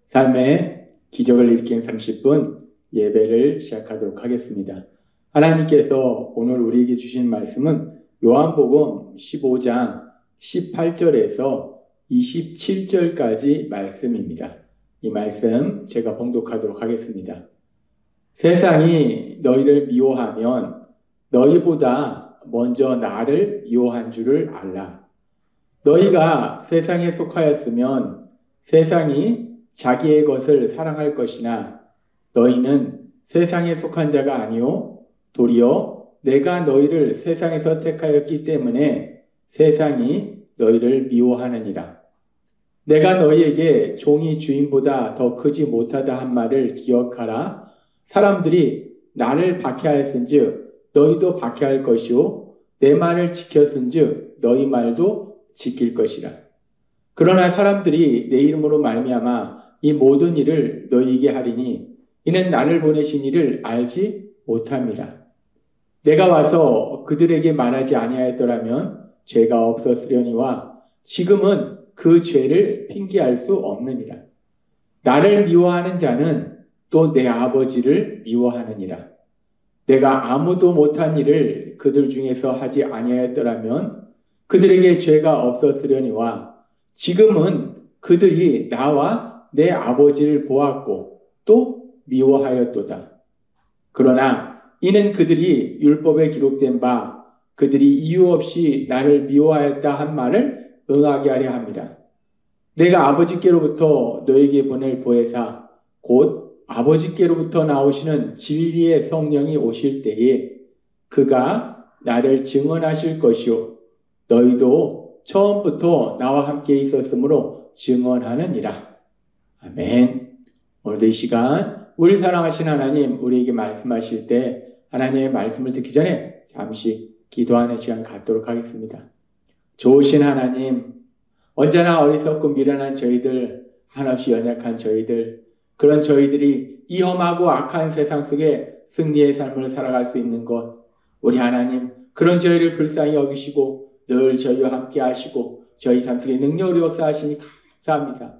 삶의 기적을 일으킨 30분 예배를 시작하도록 하겠습니다. 하나님께서 오늘 우리에게 주신 말씀은 요한복음 15장 18절에서 27절까지 말씀입니다. 이 말씀 제가 봉독하도록 하겠습니다. 세상이 너희를 미워하면 너희보다 먼저 나를 미워한 줄을 알라. 너희가 세상에 속하였으면 세상이 자기의 것을 사랑할 것이나 너희는 세상에 속한 자가 아니요 도리어 내가 너희를 세상에서 택하였기 때문에 세상이 너희를 미워하느니라. 내가 너희에게 종이 주인보다 더 크지 못하다 한 말을 기억하라. 사람들이 나를 박해하였은즉 너희도 박해할 것이요 내 말을 지켰은즉 너희 말도 지킬 것이라. 그러나 사람들이 내 이름으로 말미암아 이 모든 일을 너희에게 하리니 이는 나를 보내신 이를 알지 못함이라. 내가 와서 그들에게 말하지 아니하였더라면 죄가 없었으려니와 지금은 그 죄를 핑계할 수 없느니라. 나를 미워하는 자는 또 내 아버지를 미워하느니라. 내가 아무도 못한 일을 그들 중에서 하지 아니하였더라면 그들에게 죄가 없었으려니와 지금은 그들이 나와 내 아버지를 보았고 또 미워하였도다. 그러나 이는 그들이 율법에 기록된 바 그들이 이유 없이 나를 미워하였다 한 말을 응하게 하려 함이라. 내가 아버지께로부터 너에게 보낼 보혜사 곧 아버지께로부터 나오시는 진리의 성령이 오실 때에 그가 나를 증언하실 것이요 너희도 처음부터 나와 함께 있었으므로 증언하느니라. 아멘. 오늘도 이 시간 우리 사랑하신 하나님 우리에게 말씀하실 때 하나님의 말씀을 듣기 전에 잠시 기도하는 시간 갖도록 하겠습니다. 좋으신 하나님, 언제나 어리석고 미련한 저희들, 한없이 연약한 저희들, 그런 저희들이 이 험하고 악한 세상 속에 승리의 삶을 살아갈 수 있는 것, 우리 하나님 그런 저희를 불쌍히 여기시고 늘 저희와 함께 하시고 저희 삶 속에 능력으로 역사하시니 감사합니다.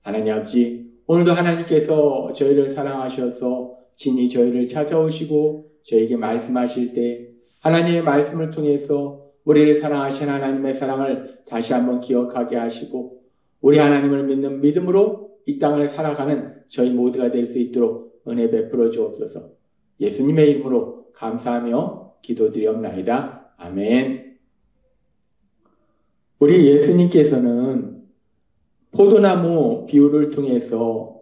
하나님 아버지, 오늘도 하나님께서 저희를 사랑하셔서 진히 저희를 찾아오시고 저희에게 말씀하실 때 하나님의 말씀을 통해서 우리를 사랑하신 하나님의 사랑을 다시 한번 기억하게 하시고 우리 하나님을 믿는 믿음으로 이 땅을 살아가는 저희 모두가 될 수 있도록 은혜 베풀어 주옵소서. 예수님의 이름으로 감사하며 기도드리옵나이다. 아멘. 우리 예수님께서는 포도나무 비유를 통해서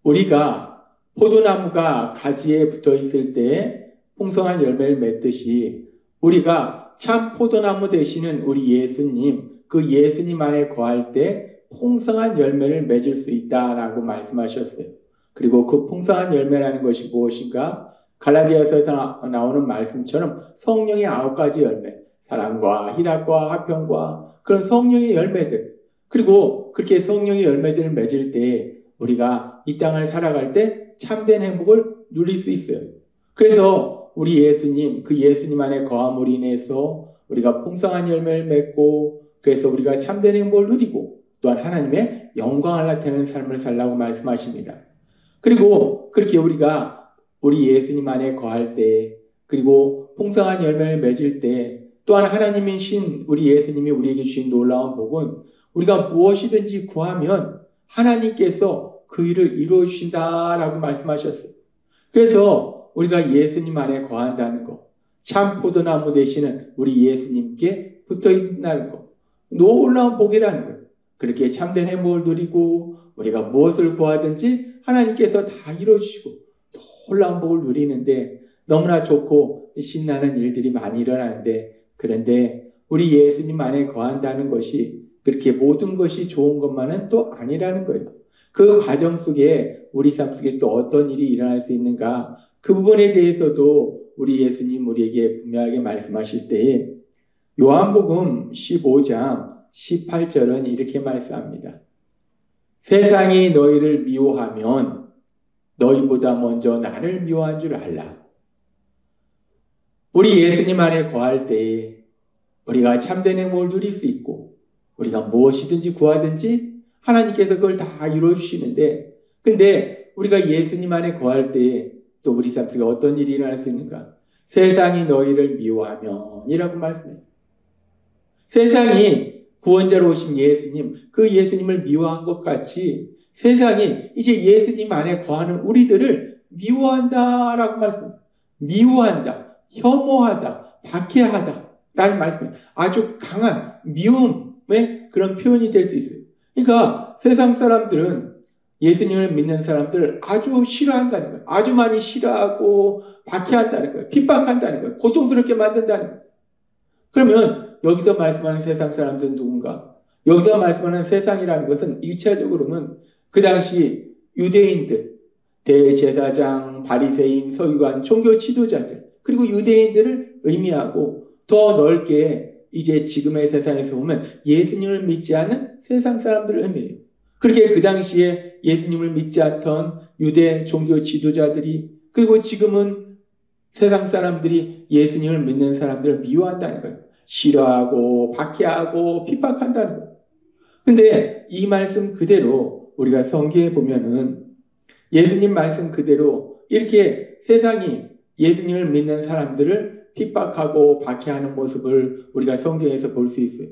우리가 포도나무가 가지에 붙어 있을 때 풍성한 열매를 맺듯이 우리가 참 포도나무 되시는 우리 예수님, 그 예수님 안에 거할 때 풍성한 열매를 맺을 수 있다라고 말씀하셨어요. 그리고 그 풍성한 열매라는 것이 무엇인가? 갈라디아서에서 나오는 말씀처럼 성령의 9가지 열매, 사랑과 희락과 화평과 그런 성령의 열매들, 그리고 그렇게 성령의 열매들을 맺을 때 우리가 이 땅을 살아갈 때 참된 행복을 누릴 수 있어요. 그래서 우리 예수님, 그 예수님 안에 거함으로 인해서 우리가 풍성한 열매를 맺고 그래서 우리가 참된 행복을 누리고 또한 하나님의 영광을 나타내는 삶을 살라고 말씀하십니다. 그리고 그렇게 우리가 우리 예수님 안에 거할 때 그리고 풍성한 열매를 맺을 때 또한 하나님이신 우리 예수님이 우리에게 주신 놀라운 복은 우리가 무엇이든지 구하면 하나님께서 그 일을 이루어 주신다라고 말씀하셨어요. 그래서 우리가 예수님 안에 거한다는 것, 참 포도나무 되시는 우리 예수님께 붙어 있다는 것, 놀라운 복이라는 거예요. 그렇게 참된 행복을 누리고 우리가 무엇을 구하든지 하나님께서 다 이루어주시고 놀라운 복을 누리는데 너무나 좋고 신나는 일들이 많이 일어나는데 그런데 우리 예수님 안에 거한다는 것이 그렇게 모든 것이 좋은 것만은 또 아니라는 거예요. 그 과정 속에 우리 삶 속에 또 어떤 일이 일어날 수 있는가 그 부분에 대해서도 우리 예수님 우리에게 분명하게 말씀하실 때에 요한복음 15장 18절은 이렇게 말씀합니다. 세상이 너희를 미워하면 너희보다 먼저 나를 미워한 줄 알라. 우리 예수님 안에 거할 때에 우리가 참된 행복을 누릴 수 있고 우리가 무엇이든지 구하든지 하나님께서 그걸 다 이루어주시는데 근데 우리가 예수님 안에 거할 때에 또 우리 삶 속에 어떤 일이 일어날 수 있는가? 세상이 너희를 미워하면 이라고 말씀해요. 세상이 구원자로 오신 예수님, 그 예수님을 미워한 것 같이 세상이 이제 예수님 안에 거하는 우리들을 미워한다라고 말씀합니다. 미워한다, 혐오하다, 박해하다 라는 말씀이에요. 아주 강한 미움의 그런 표현이 될 수 있어요. 그러니까 세상 사람들은 예수님을 믿는 사람들을 아주 싫어한다는 거예요. 아주 많이 싫어하고 박해한다는 거예요. 핍박한다는 거예요. 고통스럽게 만든다는 거예요. 그러면 여기서 말씀하는 세상 사람들은 누군가? 여기서 말씀하는 세상이라는 것은 1차적으로는 그 당시 유대인들, 대제사장, 바리새인, 서기관, 종교 지도자들, 그리고 유대인들을 의미하고 더 넓게 이제 지금의 세상에서 보면 예수님을 믿지 않는 세상 사람들을 의미해요. 그렇게 그 당시에 예수님을 믿지 않던 유대 종교 지도자들이 그리고 지금은 세상 사람들이 예수님을 믿는 사람들을 미워한다는 거예요. 싫어하고 박해하고 핍박한다는 거예요. 근데 이 말씀 그대로 우리가 성경에 보면은 예수님 말씀 그대로 이렇게 세상이 예수님을 믿는 사람들을 핍박하고 박해하는 모습을 우리가 성경에서 볼 수 있어요.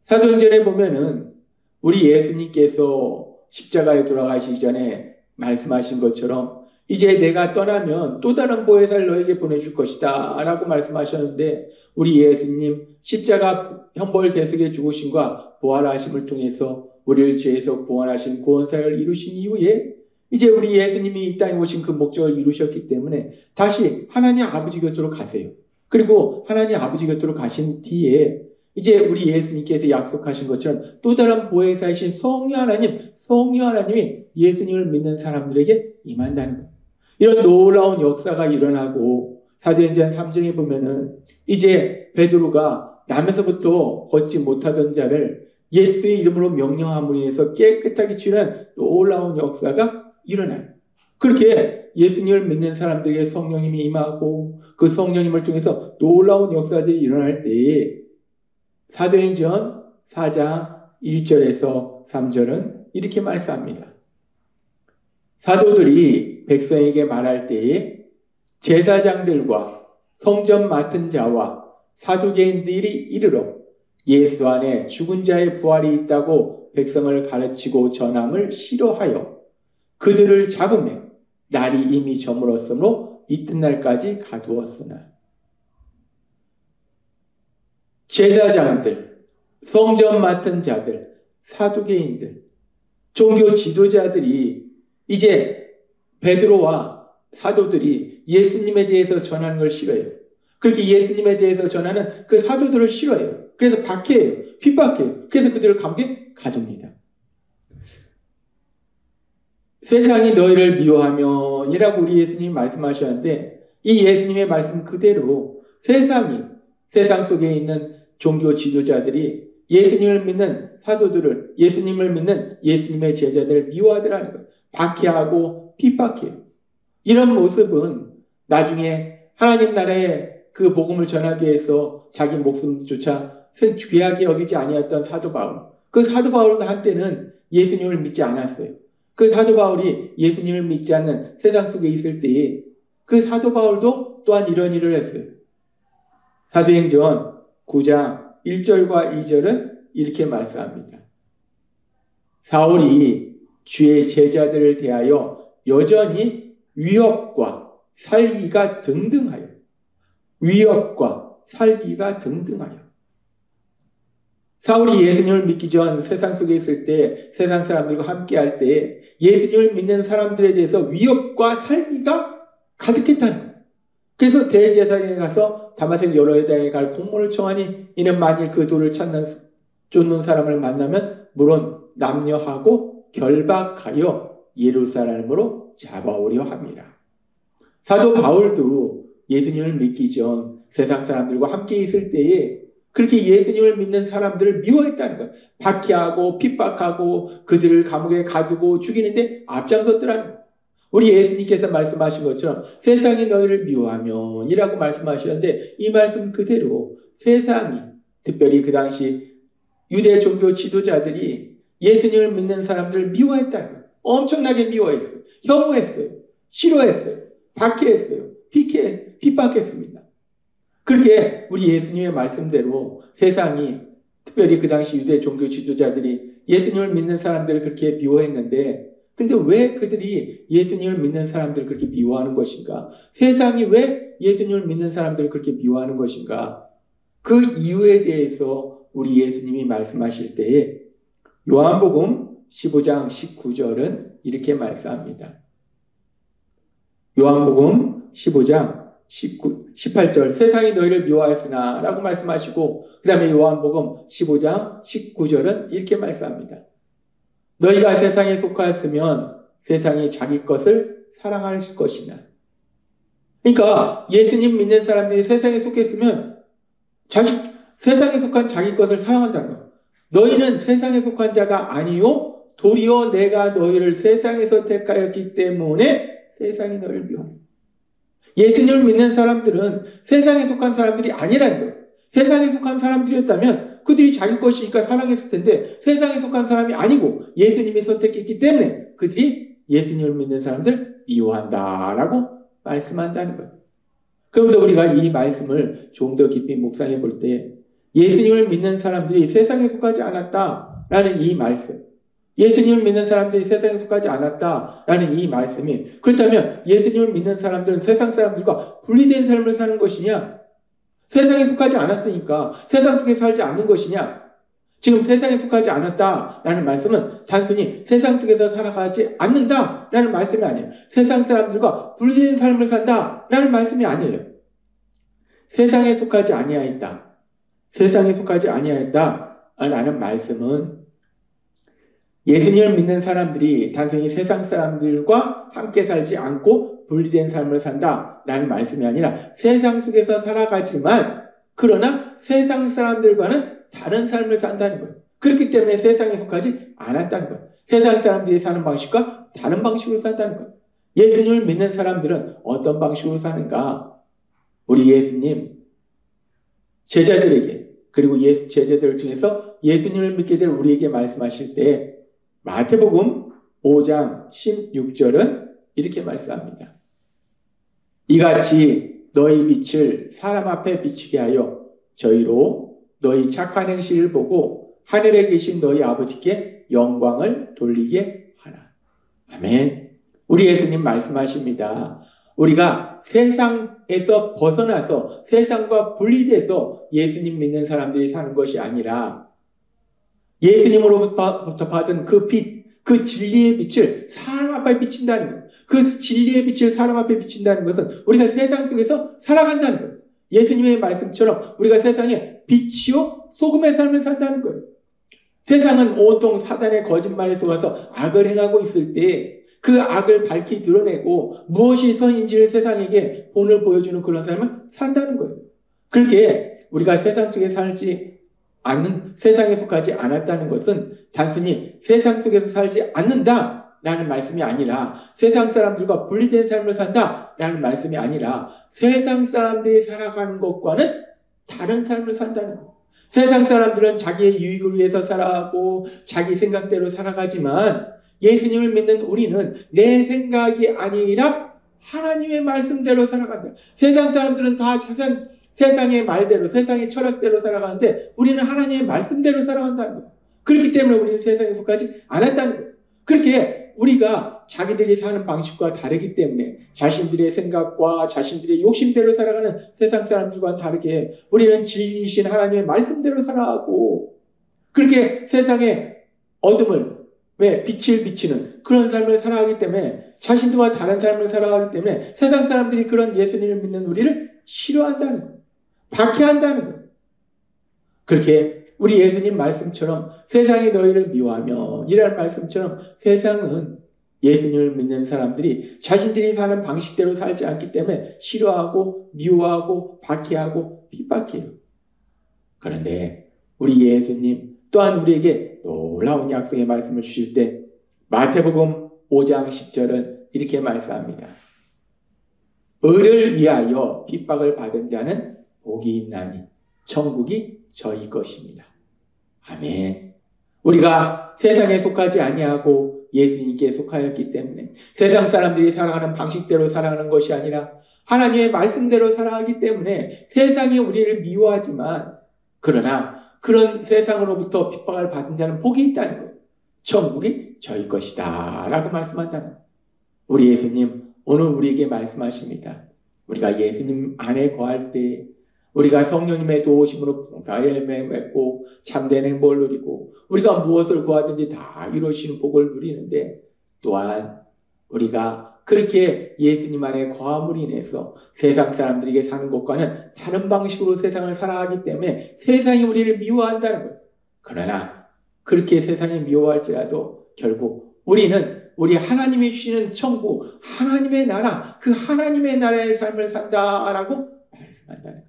사도행전에 보면은 우리 예수님께서 십자가에 돌아가시기 전에 말씀하신 것처럼 이제 내가 떠나면 또 다른 보혜사를 너에게 보내줄 것이다 라고 말씀하셨는데 우리 예수님 십자가 형벌 대속의 죽으심과 부활하심을 통해서 우리를 죄에서 구원하신 구원사역을 이루신 이후에 이제 우리 예수님이 이 땅에 오신 그 목적을 이루셨기 때문에 다시 하나님 아버지 곁으로 가세요. 그리고 하나님 아버지 곁으로 가신 뒤에 이제 우리 예수님께서 약속하신 것처럼 또 다른 보혜사이신 성령 하나님이 예수님을 믿는 사람들에게 임한다는 거예요. 이런 놀라운 역사가 일어나고 사도행전 3장에 보면은 이제 베드로가 남에서부터 걷지 못하던 자를 예수의 이름으로 명령함으로 해서 깨끗하게 치유한 놀라운 역사가 일어나요. 그렇게 예수님을 믿는 사람들에게 성령님이 임하고 그 성령님을 통해서 놀라운 역사들이 일어날 때에 사도행전 4장 1절에서 3절은 이렇게 말씀합니다. 사도들이 백성에게 말할 때에 제사장들과 성전 맡은 자와 사두개인들이 이르러 예수 안에 죽은 자의 부활이 있다고 백성을 가르치고 전함을 싫어하여 그들을 잡으며 날이 이미 저물었으므로 이튿날까지 가두었으나 제사장들, 성전 맡은 자들, 사두개인들, 종교 지도자들이 이제 베드로와 사도들이 예수님에 대해서 전하는 걸 싫어해요. 그렇게 예수님에 대해서 전하는 그 사도들을 싫어해요. 그래서 박해해요. 핍박해요. 그래서 그들을 감옥에 가둡니다. 세상이 너희를 미워하면 이라고 우리 예수님이 말씀하셨는데 이 예수님의 말씀 그대로 세상 속에 있는 종교 지도자들이 예수님을 믿는 사도들을 예수님을 믿는 예수님의 제자들을 미워하더라는 거예요. 박해하고 핍박해요. 이런 모습은 나중에 하나님 나라의 그 복음을 전하기 위해서 자기 목숨조차 귀하게 여기지 아니었던 사도 바울. 그 사도 바울도 한때는 예수님을 믿지 않았어요. 그 사도 바울이 예수님을 믿지 않는 세상 속에 있을 때에 그 사도 바울도 또한 이런 일을 했어요. 사도행전 9장 1절과 2절은 이렇게 말씀합니다. 사울이 주의 제자들을 대하여 여전히 위협과 살기가 등등하여 사울이 예수님을 믿기 전 세상 속에 있을 때 세상 사람들과 함께 할 때 예수님을 믿는 사람들에 대해서 위협과 살기가 가득했다는 거예요. 그래서 대제사장에 가서 다마색 여러 여당에 갈 공문을 청하니 이는 만일 그 돌을 쫓는 사람을 만나면 물론 남녀하고 결박하여 예루살렘으로 잡아오려 합니다. 사도 바울도 예수님을 믿기 전 세상 사람들과 함께 있을 때에 그렇게 예수님을 믿는 사람들을 미워했다는 거예요. 박해하고 핍박하고 그들을 감옥에 가두고 죽이는데 앞장섰더라는 거예요. 우리 예수님께서 말씀하신 것처럼 세상이 너희를 미워하면 이라고 말씀하셨는데 이 말씀 그대로 세상이 특별히 그 당시 유대 종교 지도자들이 예수님을 믿는 사람들을 미워했다는 거예요. 엄청나게 미워했어요. 혐오했어요. 싫어했어요. 박해했어요. 핍박했습니다. 그렇게 우리 예수님의 말씀대로 세상이, 특별히 그 당시 유대 종교 지도자들이 예수님을 믿는 사람들을 그렇게 미워했는데, 근데 왜 그들이 예수님을 믿는 사람들을 그렇게 미워하는 것인가? 세상이 왜 예수님을 믿는 사람들을 그렇게 미워하는 것인가? 그 이유에 대해서 우리 예수님이 말씀하실 때에 요한복음 15장 19절은 이렇게 말씀합니다. 요한복음 15장 18절, 세상이 너희를 미워하였으나 라고 말씀하시고, 그 다음에 요한복음 15장 19절은 이렇게 말씀합니다. 너희가 세상에 속하였으면 세상이 자기 것을 사랑할 것이나. 그러니까 예수님 믿는 사람들이 세상에 속했으면 세상에 속한 자기 것을 사랑한다는 거예요. 너희는 세상에 속한 자가 아니요 도리어 내가 너희를 세상에서 택하였기 때문에 세상이 너희를 미워해. 예수님을 믿는 사람들은 세상에 속한 사람들이 아니라는 거예요. 세상에 속한 사람들이었다면 그들이 자기 것이니까 사랑했을 텐데, 세상에 속한 사람이 아니고 예수님이 선택했기 때문에 그들이 예수님을 믿는 사람들 미워한다라고 말씀한다는 거예요. 그러면서 우리가 이 말씀을 좀 더 깊이 묵상해 볼 때, 예수님을 믿는 사람들이 세상에 속하지 않았다라는 이 말씀, 예수님을 믿는 사람들이 세상에 속하지 않았다라는 이 말씀이, 그렇다면 예수님을 믿는 사람들은 세상 사람들과 분리된 삶을 사는 것이냐? 세상에 속하지 않았으니까 세상 속에 살지 않는 것이냐? 지금 세상에 속하지 않았다라는 말씀은 단순히 세상 속에서 살아가지 않는다라는 말씀이 아니에요. 세상 사람들과 분리된 삶을 산다라는 말씀이 아니에요. 세상에 속하지 아니하였다. 세상에 속하지 아니하였다라는 말씀은 예수님을 믿는 사람들이 단순히 세상 사람들과 함께 살지 않고 분리된 삶을 산다라는 말씀이 아니라 세상 속에서 살아가지만 그러나 세상 사람들과는 다른 삶을 산다는 거예요. 그렇기 때문에 세상에 속하지 않았다는 거예요. 세상 사람들이 사는 방식과 다른 방식으로 산다는 거예요. 예수님을 믿는 사람들은 어떤 방식으로 사는가? 우리 예수님 제자들에게, 그리고 제자들을 통해서 예수님을 믿게 될 우리에게 말씀하실 때 마태복음 5장 16절은 이렇게 말씀합니다. 이같이 너희 빛을 사람 앞에 비추게 하여 저희로 너희 착한 행실을 보고 하늘에 계신 너희 아버지께 영광을 돌리게 하라. 아멘. 우리 예수님 말씀하십니다. 우리가 세상에서 벗어나서 세상과 분리돼서 예수님 믿는 사람들이 사는 것이 아니라 예수님으로부터 받은 그 빛, 그 진리의 빛을 사람 앞에 비친다는 거예요. 그 진리의 빛을 사람 앞에 비친다는 것은 우리가 세상 속에서 살아간다는 거예요. 예수님의 말씀처럼 우리가 세상에 빛이요 소금의 삶을 산다는 거예요. 세상은 온통 사단의 거짓말에 속아서 악을 행하고 있을 때 그 악을 밝히 드러내고 무엇이 선인지를 세상에게 본을 보여주는 그런 삶을 산다는 거예요. 그렇게 우리가 세상 속에 살지 않는, 세상에 속하지 않았다는 것은 단순히 세상 속에서 살지 않는다라는 말씀이 아니라 세상 사람들과 분리된 삶을 산다라는 말씀이 아니라 세상 사람들이 살아가는 것과는 다른 삶을 산다는 거예요. 세상 사람들은 자기의 유익을 위해서 살아가고 자기 생각대로 살아가지만 예수님을 믿는 우리는 내 생각이 아니라 하나님의 말씀대로 살아간다. 세상 사람들은 다 세상의 말대로, 세상의 철학대로 살아가는데 우리는 하나님의 말씀대로 살아간다는 거예요. 그렇기 때문에 우리는 세상에 속하지 않았다는 거예요. 그렇게 우리가 자기들이 사는 방식과 다르기 때문에 자신들의 생각과 자신들의 욕심대로 살아가는 세상 사람들과는 다르게 우리는 진리이신 하나님의 말씀대로 살아가고 그렇게 세상의 어둠을 빛을 비치는 그런 삶을 살아가기 때문에 자신들과 다른 삶을 살아가기 때문에 세상 사람들이 그런 예수님을 믿는 우리를 싫어한다는 거예요. 박해한다는 거예요. 그렇게 우리 예수님 말씀처럼 세상이 너희를 미워하며 이라는 말씀처럼 세상은 예수님을 믿는 사람들이 자신들이 사는 방식대로 살지 않기 때문에 싫어하고 미워하고 박해하고 핍박해요. 그런데 우리 예수님 또한 우리에게 놀라운 약속의 말씀을 주실 때 마태복음 5장 10절은 이렇게 말씀합니다. 의를 위하여 핍박을 받은 자는 복이 있나니 천국이 저희 것입니다. 아멘. 우리가 세상에 속하지 아니하고 예수님께 속하였기 때문에 세상 사람들이 살아가는 방식대로 살아가는 것이 아니라 하나님의 말씀대로 살아가기 때문에 세상이 우리를 미워하지만 그러나 그런 세상으로부터 핍박을 받은 자는 복이 있다는 거예요. 천국이 저희 것이다 라고 말씀한다는 거예요. 우리 예수님 오늘 우리에게 말씀하십니다. 우리가 예수님 안에 거할 때 우리가 성령님의 도우심으로 봉사의 열매를 맺고 참된 행복을 누리고 우리가 무엇을 구하든지 다 이루시는 복을 누리는데 또한 우리가 그렇게 예수님 안에 거함으로 인해서 세상 사람들에게 사는 것과는 다른 방식으로 세상을 살아가기 때문에 세상이 우리를 미워한다는 거예요. 그러나 그렇게 세상이 미워할지라도 결국 우리는 우리 하나님이 주시는 천국, 하나님의 나라, 그 하나님의 나라의 삶을 산다라고 말씀한다는 거예요.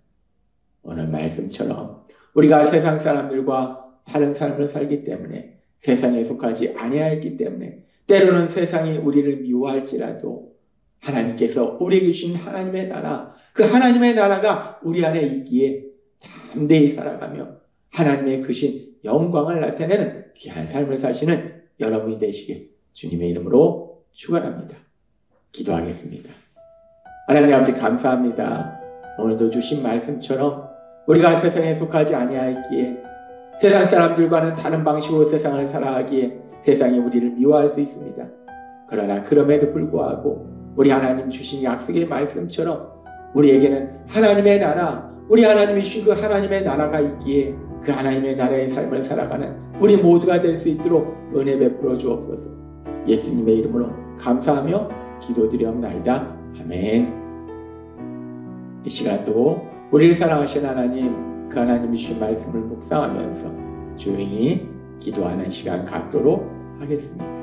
오늘 말씀처럼 우리가 세상 사람들과 다른 삶을 살기 때문에 세상에 속하지 아니하였기 때문에 때로는 세상이 우리를 미워할지라도 하나님께서 우리에게 주신 하나님의 나라, 그 하나님의 나라가 우리 안에 있기에 담대히 살아가며 하나님의 크신 영광을 나타내는 귀한 삶을 사시는 여러분이 되시길 주님의 이름으로 축원합니다. 기도하겠습니다. 하나님 아버지 감사합니다. 오늘도 주신 말씀처럼 우리가 세상에 속하지 아니하였기에 세상 사람들과는 다른 방식으로 세상을 살아가기에 세상이 우리를 미워할 수 있습니다. 그러나 그럼에도 불구하고 우리 하나님 주신 약속의 말씀처럼 우리에게는 하나님의 나라, 우리 하나님이 주신 그 하나님의 나라가 있기에 그 하나님의 나라의 삶을 살아가는 우리 모두가 될 수 있도록 은혜 베풀어 주옵소서. 예수님의 이름으로 감사하며 기도드리옵나이다. 아멘. 이 시간도 우리를 사랑하신 하나님, 그 하나님이 주신 말씀을 묵상하면서 조용히 기도하는 시간 갖도록 하겠습니다.